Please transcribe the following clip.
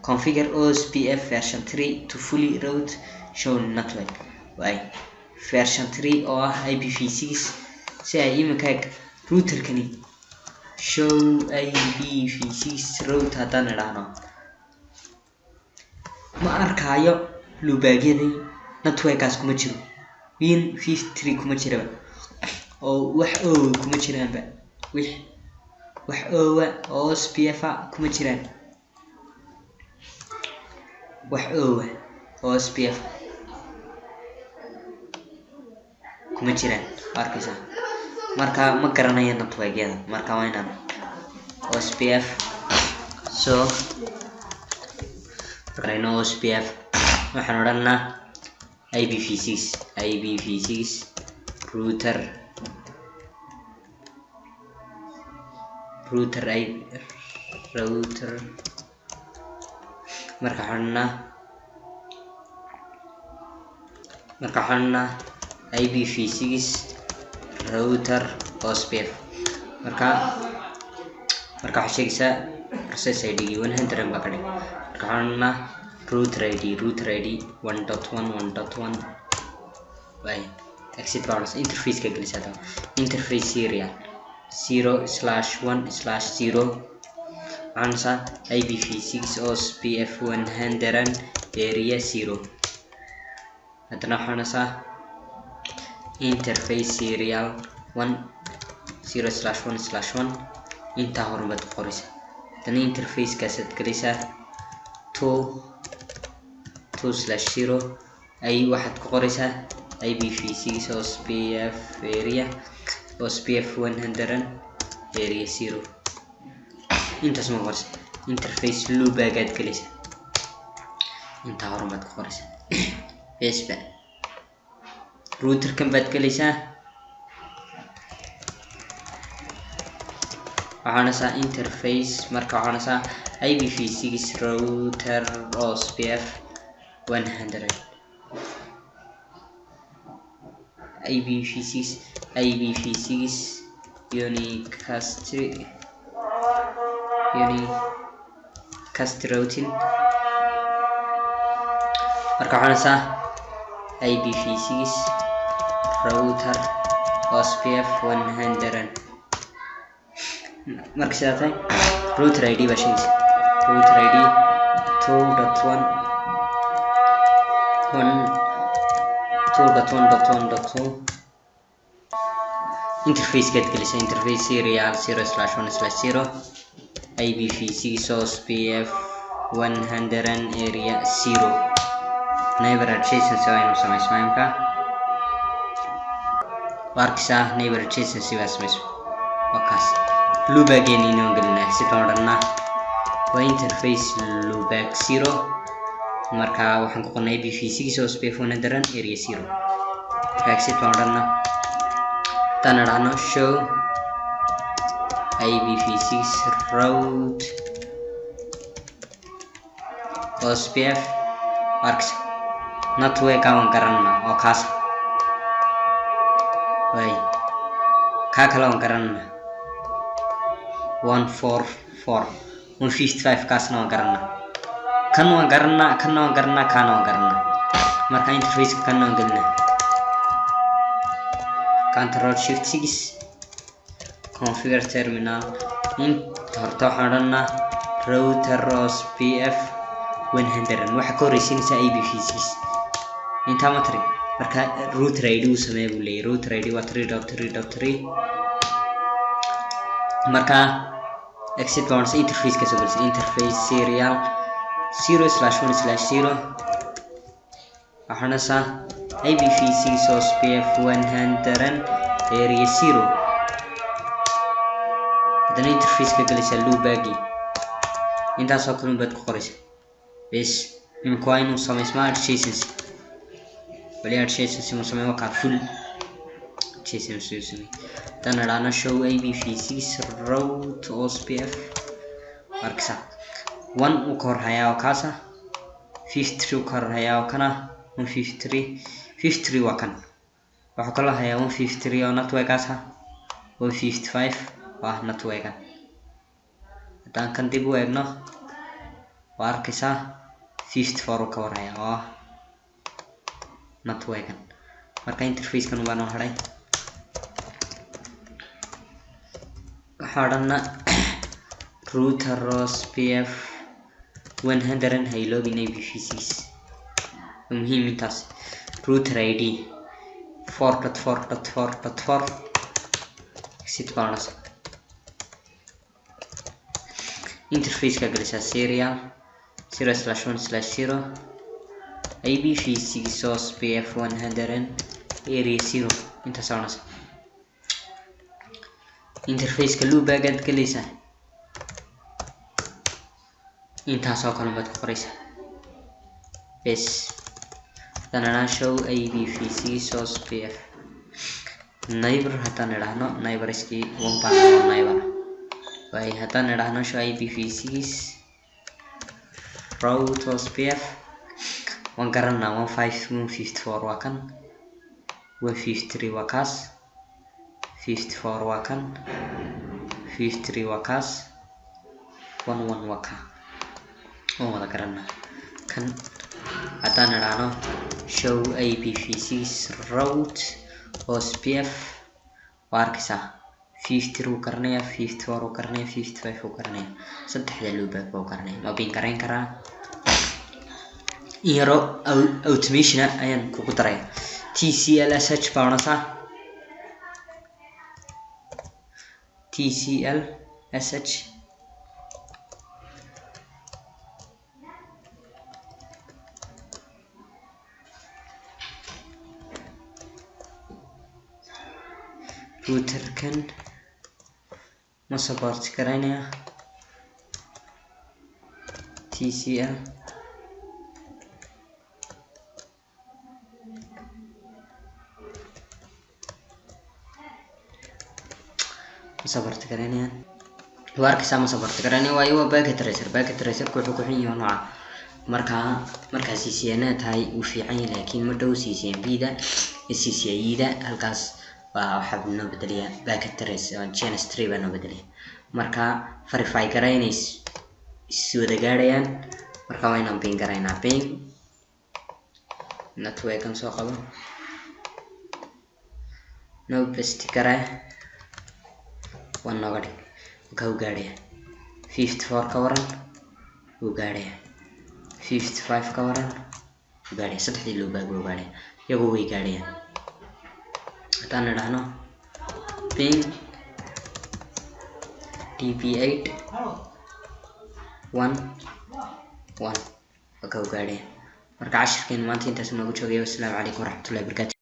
configure OSPF version 3 to fully route show network. Why version 3 oo ah IPv6 si ay imika router kani show IPv6 route haddaan idhaahno ma arkayo luubagyadii networkaas kuma jiro win 53 kuma jiro oo wax oo kuma jiraanba wax oo OSPF kuma jiraan wax oo OSPF kuma jiraan arkaysa marka ma garanayo networkyada marka waa inaan OSPF so qarayno OSPF waxaan odhanaa IPv6 router marka waxaan IPv6 router OSPF marka waxa sheegaysa process ID 100 baa ka dhig marka waxaan router ID 1.1 by exit bounds interface ka gelisada interface serial 0/1/0 ansa IPv6 OSPF 100 area 0 hadana waxaan interface serial 1/0/1/1 inta hormad qoraysa tan interface ka set galisa 2/0 ay waxaad ku qoraysaa IPv6 OSPF area OSPF 100 area 0 intaas ma qoraysa interface loop agaad galisa inta hormad ku qoraysa bsb router kan baad galaysaa waxaana interface marka waxaana IPv6 router OSPF 100 IPv6 unicast routing marka waxaana IPv6 router OSPF 100 marka sidaatay router ID baa sheegaysa router ID 2.1.1.2 interface get gelisa interface serial 0/1/0 IPv6 OSPF 100 area 0 neighbor adjacency aynu samaysnaa imka warkisa neighbor adjacency baa samaysnaa wakaas loopback inuu gelina sidoo dhanna waa interface loopback 0 marka waxaan ku qornay IPv6 OSPF 100 area 0 sidoo dhanna tan dhahno show IPv6 route OSPF works network aan garanna oo kaas way ka kala aan garanna 144 kaasna aan garanna kan waan garanna marka interface kan aan galna control shift 6 configure terminal in horta waxaan router OSPF 100 waxa ka horeysiinaysa IPv6 inta matri marka router ID uu sameeyo buu leeyahay router ID waa 3.3.3 marka exit bounds interface ka soo galisa interface serial 0/1/0 waxaana IPv6 OSPF 100 area 0 hadana interface ka galisa loopback intaas oo kale baad ku qoraysa bes imka waa inuu samaysmaa adjacency wali adjacency ma sameeyo ka full adjacency dan adana show IPv6 route OSPF marka 1 u kor hayaa kaasa 53 u kor hayaa kana 153 waa kan waxa kala hayaa 153 oo networkaas 155 waa networka dan kan dib u eegno واركسا 54 كوريا network marka interface kan baan haray waxaadna router OSPF 100 haylo in IPv6 muhiim intaas router ID 4.4.4.4 exit balance interface ka galisa serial 0/1/0 IPv6 OSPF 100 area 0 inta sounds interface ka loopback aad galisa inta soo kala bad ku qoraysa bes dana show IPv6 OSPF neighbor hatan idhaahno neighbor iski 1.1 neighbor way hatan idhaahno show IPv6 route OSPF waan garanaa 154 waa kan 153 waa kaas 54 waa kan 53 waa kaas 11 waa ka oo wada garanaa kan haddaan idhaahno show IPv6 route OSPF waa arkaysaa 53 uu garanaya 54 uu garanaya 55 uu garanaya saddexda loopback buu garanaya ma bin garayn karaa yaro automation ayaan kugu daray TCL/SH baanasa TCL/SH router kan ma support karaynaya TCL support karaynaya warkisa ma support karaynaya waayo packet tracer ku xukun yahay nooca marka CCNA tahay u fiican yahay laakiin ma dhow CCNB-da CCI-da halkaas waxa noo bedeliya packet tracer chain tree baa noo bedeliya marka verify garaynays soo gaarayaan marka waa inaan ping garaynaa ping network kan soo qabo no best garay one nogadi ka gaadhay 54 ka waran uu gaadhay 55 ka waran gaadhay saddexdii loo baag gaadhay iyagu way gaadhayaan haddaan idhaahno ping dp8 1 ka gaadhay marka cashirkeen maanta intaas noogu joogay. Wassalaamu calaykum waraxmatullaahi wabarakaatuh.